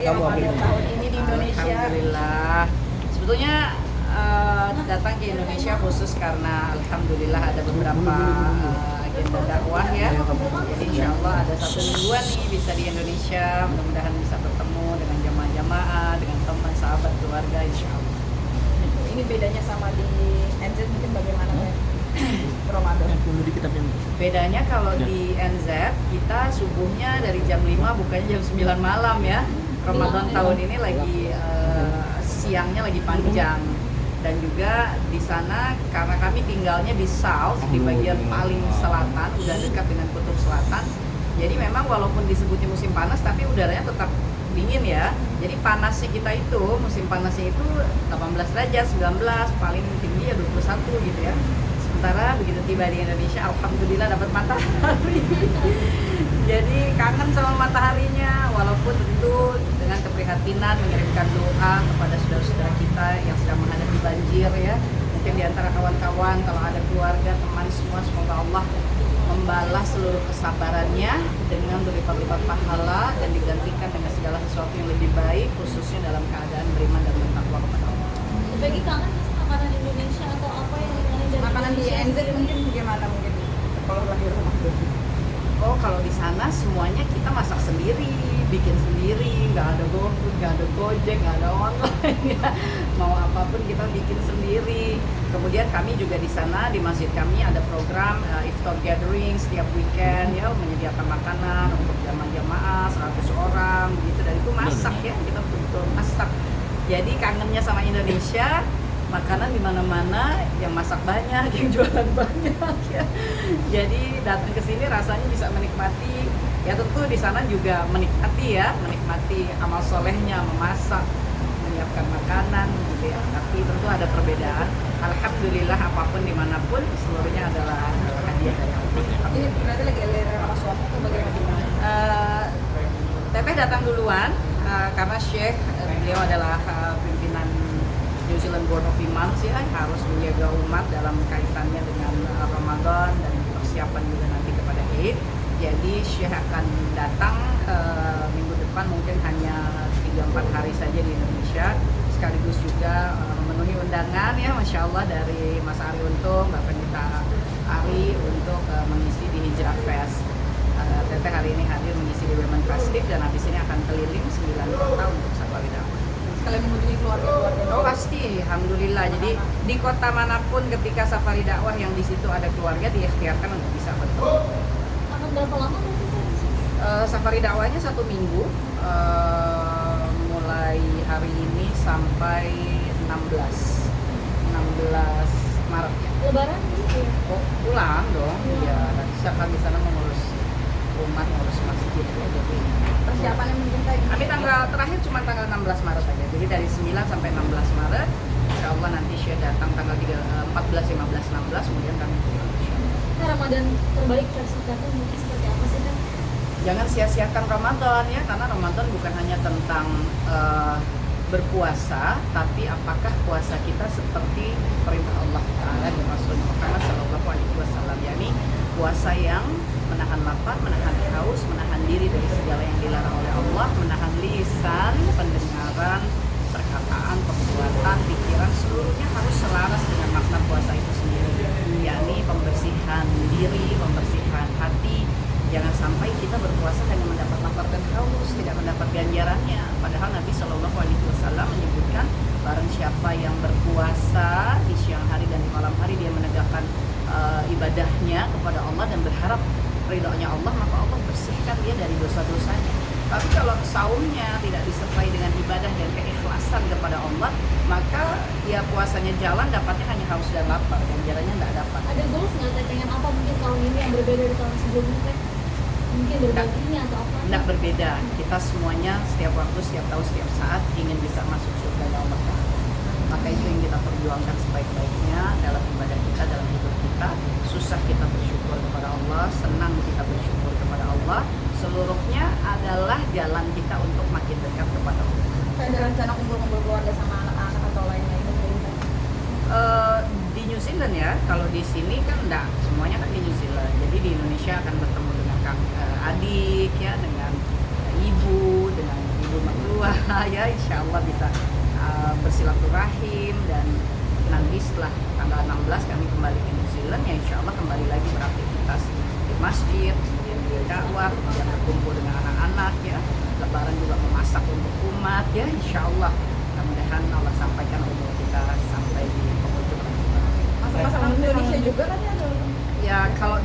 Ramadan tahun ini di Indonesia. Alhamdulillah. Sebetulnya datang ke Indonesia khusus karena alhamdulillah ada beberapa agenda dakwah ya. Jadi insya Allah ada 1 mingguan nih bisa di Indonesia. Mudah-mudahan bisa bertemu dengan jamaah-jamaah, dengan teman, sahabat, keluarga insya Allah. Ini bedanya sama di NZ mungkin bagaimana ya? Ramadan. Bedanya kalau di NZ kita subuhnya dari jam 5 bukannya jam 9 malam ya. Ramadan tahun ini lagi siangnya lagi panjang. Dan juga di sana karena kami tinggalnya di South, di bagian paling selatan, udah dekat dengan kutub selatan. Jadi memang walaupun disebutnya musim panas tapi udaranya tetap dingin ya. Jadi panasnya kita itu, musim panasnya itu 18 derajat, 19, paling tinggi ya 21 gitu ya. Sementara begitu tiba di Indonesia, alhamdulillah dapat matahari. Jadi kangen sama mataharinya, walaupun tentu dengan keprihatinan mengirimkan doa kepada saudara-saudara kita yang sedang menghadapi banjir ya. Mungkin di antara kawan-kawan kalau ada keluarga, teman semua, semoga Allah membalas seluruh kesabarannya dengan berlipat-lipat pahala dan digantikan dengan segala sesuatu yang lebih baik, khususnya dalam keadaan beriman dan bertakwa kepada Allah. Bagi kangen makanan Indonesia atau apa yang dikangen dari Makanan di Indonesia NZ sendiri? mungkin bagaimana mungkin kalau lagi Ramadan? Oh, kalau di sana semuanya kita masak sendiri, bikin sendiri, nggak ada GoFood, nggak ada Gojek, nggak ada online ya. Mau apapun kita bikin sendiri. Kemudian kami juga di sana di masjid kami ada program iftar gathering setiap weekend ya, menyediakan makanan untuk jamaah 100 orang gitu, dan itu masak ya, kita betul-betul masak. Jadi kangennya sama Indonesia, makanan di mana-mana yang masak banyak, yang jualan banyak ya. Jadi datang ke sini rasanya bisa menikmati ya, tentu di sana juga menikmati ya, menikmati amal solehnya, memasak, menyiapkan makanan gitu ya. Tapi tentu ada perbedaan. Alhamdulillah apapun dimanapun seluruhnya adalah hadiah dari Allah. Ini berarti lagi LDR sama suami atau bagaimana? Teteh datang duluan karena Syekh beliau adalah pimpinan New Zealand Board of Imams ya, harus menjaga umat dalam kaitannya dengan Ramadan dan persiapan juga nanti kepada Eid. Jadi Syekh akan datang minggu depan, mungkin hanya 3-4 hari saja di Indonesia, sekaligus juga memenuhi undangan ya, Masya Allah, dari Mas Ari Untung, Mbak Penita Ari untuk mengisi di Hijrah Fest. Teteh hari ini hadir mengisi di Women Festive dan habis ini akan keliling 9 kota untuk safari dakwah. Sekalian mengunjungi keluarga-keluarga. Oh pasti, alhamdulillah. Jadi di kota manapun ketika safari dakwah yang di situ ada keluarga diikhtiarkan untuk bisa bertemu. Akan berapa lama nanti Teh, di sini? Safari dakwahnya 1 minggu, mulai hari ini sampai 16 Maret ya. Lebaran gitu ya? Oh, pulang dong. Iya, nanti saya akan di sana mengurus umat, mengurus masjid ya. Jadi Persiapannya mungkin kayak kami tanggal terakhir cuma tanggal 16 Maret aja. Jadi dari 9 sampai 16 Maret. Insya Allah nanti Syekh datang tanggal 14, 15, 16, kemudian kami pulang. Nah, Ramadan terbaik versi Teteh mungkin seperti apa sih Teh? Jangan sia-siakan Ramadan ya, karena Ramadan bukan hanya tentang berpuasa, tapi apakah puasa kita seperti perintah Allah Ta'ala dan Rasul Muhammad SAW, yakni puasa yang menahan lapar, menahan haus, menahan diri dari segala yang dilarang oleh Allah, menahan lisan, pendengaran, perkataan, perbuatan, pikiran, seluruhnya harus selaras dengan makna puasa itu sendiri, yakni pembersihan diri, pembersihan hati. Jangan sampai kita berpuasa hanya mendapat lapar dan haus, tidak mendapat ganjarannya. Padahal Nabi Shallallahu Alaihi Wasallam menyebutkan barang siapa yang berpuasa di siang hari dan di malam hari dia menegakkan ibadahnya kepada Allah dan berharap ridhonya Allah, maka Allah bersihkan dia dari dosa-dosanya. Tapi kalau saumnya tidak disertai dengan ibadah dan keikhlasan kepada Allah, maka ya puasanya jalan, dapatnya hanya haus dan lapar, ganjarannya tidak dapat. Ada goals nggak Teh? Pengen apa mungkin tahun ini yang berbeda dari tahun sebelumnya Teh? Mungkin berbaginya atau apa? Tidak berbeda, kita semuanya setiap waktu, setiap tahun, setiap saat ingin bisa masuk surga Allah Ta'ala. Maka itu yang kita perjuangkan sebaik-baiknya dalam ibadah kita, dalam hidup kita. Susah kita bersyukur kepada Allah, senang kita bersyukur kepada Allah. Seluruhnya adalah jalan kita untuk makin dekat kepada Allah. ada rencana kumpul-kumpul keluarga sama anak-anak atau lain-lain mungkin? Di New Zealand ya, kalau di sini kan enggak, semuanya kan di New Zealand. Jadi di Indonesia akan bertemu dengan adik ya, dengan ibu, dengan ibu mertua, tua ya, insya Allah bisa bersilaturahim. Dan nanti setelah tanggal 16 kami kembali ke New Zealand ya, insya Allah kembali lagi beraktivitas di masjid, kemudian dakwah, kemudian berkumpul dengan anak-anak ya, lebaran juga memasak untuk umat ya, insya Allah mudah-mudahan Allah sampaikan umur kita sampai di penghujung. Masak-masakan Indonesia juga kan ya? Ya kalau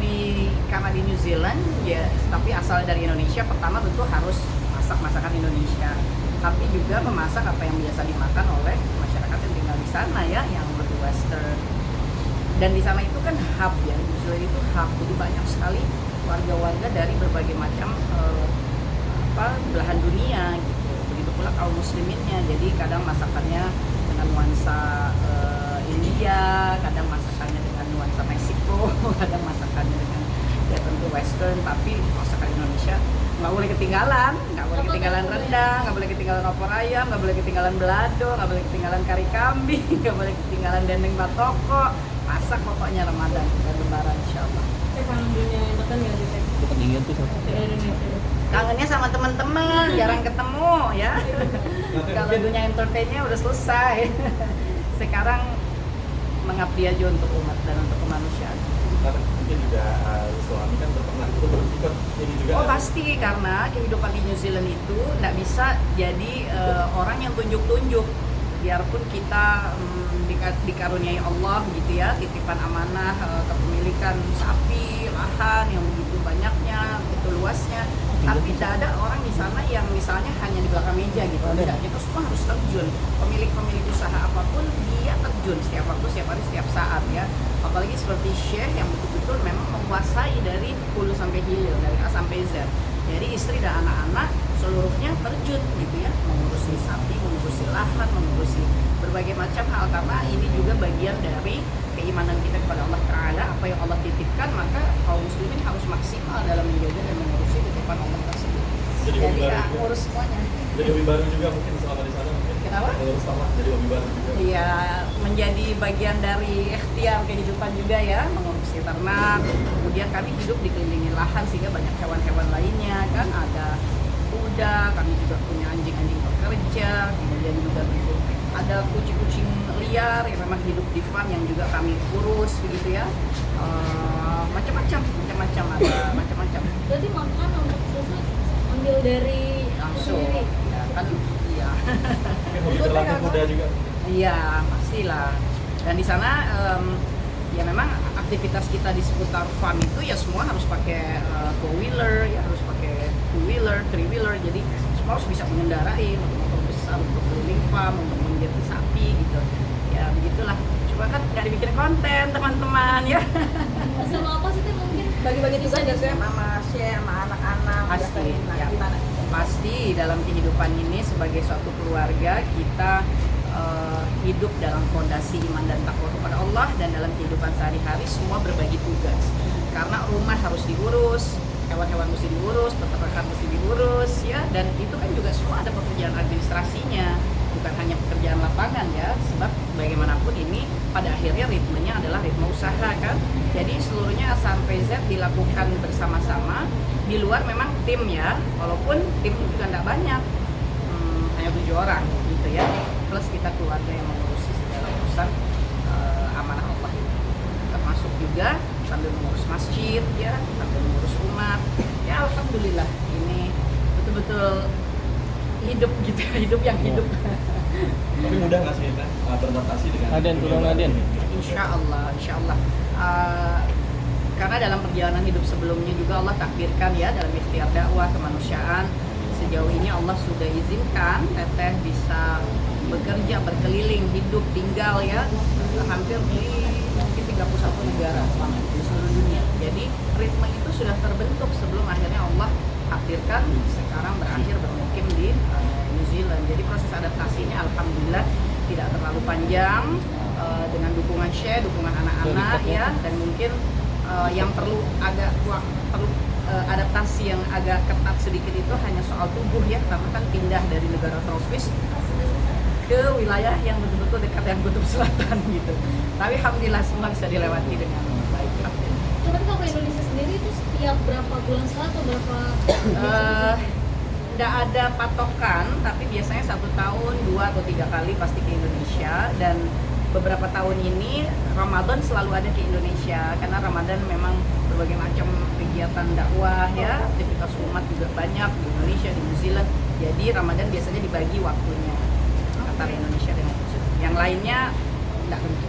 karena di New Zealand ya, tapi asal dari Indonesia, pertama tentu harus masak masakan Indonesia, tapi juga memasak apa yang biasa dimakan oleh masyarakat yang tinggal di sana ya, yang lebih western. Dan di sana itu kan hub ya, New Zealand itu hub, jadi banyak sekali warga-warga dari berbagai macam belahan dunia gitu. Begitu pula kaum musliminnya, jadi kadang masakannya dengan nuansa India, kadang masakannya dengan nuansa Meksiko, kadang masakannya dengan ya tentu western, tapi masakan Indonesia nggak boleh ketinggalan, nggak boleh ketinggalan rendang, nggak boleh ketinggalan opor ayam, nggak boleh ketinggalan belado, nggak boleh ketinggalan kari kambing, nggak boleh ketinggalan dendeng batoko. Masak pokoknya Ramadan dan Lebaran insya Allah. Kangen dunia makan nggak sih? Itu pentingnya tuh sama. Indonesia. Kangennya sama teman-teman, jarang ketemu ya. Kalau dunia entertainnya udah selesai. Sekarang mengabdi aja untuk umat dan untuk kemanusiaan. Mungkin juga suami kan pernah ikut ini juga. Oh pasti, karena kehidupan di New Zealand itu nggak bisa jadi orang yang tunjuk-tunjuk. Biarpun kita dikaruniai Allah gitu ya, titipan amanah, kepemilikan sapi, lahan yang begitu banyaknya, begitu luasnya, tapi tidak ada orang di sana yang misalnya hanya di belakang meja gitu. Tidak, kita semua harus terjun. Pemilik usaha apapun dia terjun setiap waktu, setiap hari, setiap saat ya. Apalagi seperti Syekh yang betul-betul memang menguasai dari hulu sampai hilir, dari A sampai Z. Jadi istri dan anak-anak seluruhnya terjun gitu ya, mengurusi sapi, mengurusi lahan, mengurusi berbagai macam hal, karena ini juga bagian dari keimanan kita kepada Allah Ta'ala. Apa yang Allah titipkan, maka kaum muslimin harus maksimal dalam menjaga dan mengurusi titipan Allah tersebut. Jadi ya, ngurus semuanya. Jadi hobi baru juga mungkin selama di sana mungkin. Kenapa? Ngurus tamak jadi hobi baru juga. Iya, menjadi bagian dari ikhtiar kehidupan juga ya, mengurusi ternak. Kemudian kami hidup dikelilingi lahan sehingga banyak hewan-hewan lainnya kan, ada kuda, kami juga punya anjing-anjing pekerja, kemudian juga ada kucing-kucing liar yang memang hidup di farm yang juga kami urus begitu ya. Macam-macam ada macam-macam. Berarti makan untuk susu ambil dari Langsung sendiri. ya kan, iya. Mungkin hobi berlatih kuda juga. Iya, pastilah. Dan di sana ya memang aktivitas kita di seputar farm itu ya semua harus pakai four wheeler, ya harus pakai two wheeler, three wheeler. Jadi semua harus bisa mengendarai motor besar untuk keliling farm, untuk menjadi sapi gitu. Ya begitulah. Coba kan nggak dibikin konten teman-teman ya. Seru apa sih Teh mungkin? Bagi-bagi tugas Bisa biasanya sama Syekh, sama anak-anak. Pasti, biasain. Nah, ya. gimana? Pasti dalam kehidupan ini sebagai suatu keluarga kita hidup dalam fondasi iman dan takwa kepada Allah, dan dalam kehidupan sehari-hari semua berbagi tugas. Karena rumah harus diurus, hewan-hewan mesti diurus, peternakan mesti diurus ya, dan itu kan juga semua ada pekerjaan administrasinya, bukan hanya pekerjaan lapangan ya, sebab bagaimanapun ini pada akhirnya ritmenya adalah ritme usaha kan. Jadi seluruhnya A sampai Z dilakukan bersama-sama. Di luar memang tim ya, walaupun tim juga tidak banyak, hanya 7 orang gitu ya, plus kita keluarga yang mengurusi segala urusan amanah Allah itu, termasuk juga sambil mengurus masjid ya, sambil mengurus umat ya. Alhamdulillah ini betul-betul hidup gitu, hidup yang hidup. Tapi mudah nggak sih Teh beradaptasi dengan Aden, dunia tolong baru Aden. ini? Insya Allah. Karena dalam perjalanan hidup sebelumnya juga Allah takdirkan ya, dalam ikhtiar dakwah kemanusiaan, sejauh ini Allah sudah izinkan Teteh bisa bekerja, berkeliling, hidup, tinggal ya, hampir di mungkin 31 negara selama di seluruh dunia. Jadi ritme itu sudah terbentuk sebelum akhirnya Allah takdirkan sekarang berakhir bermukim di New Zealand. Jadi proses adaptasinya alhamdulillah tidak terlalu panjang, dengan dukungan Syekh, dukungan anak-anak ya, dan mungkin yang perlu adaptasi yang agak ketat sedikit itu hanya soal tubuh ya, karena kan pindah dari negara tropis ke wilayah yang betul-betul dekat dengan kutub selatan gitu. Tapi alhamdulillah semua bisa dilewati dengan baik. Tapi kalau ke Indonesia sendiri itu setiap berapa bulan sekali atau berapa? nggak ada patokan, tapi biasanya 1 tahun 2 atau 3 kali pasti ke Indonesia. Dan beberapa tahun ini Ramadan selalu ada ke Indonesia karena Ramadan memang berbagai macam kegiatan dakwah ya, aktivitas umat juga banyak di Indonesia, di New Zealand. Jadi Ramadan biasanya dibagi waktunya antara Indonesia dengan New Zealand. Yang lainnya nggak tentu.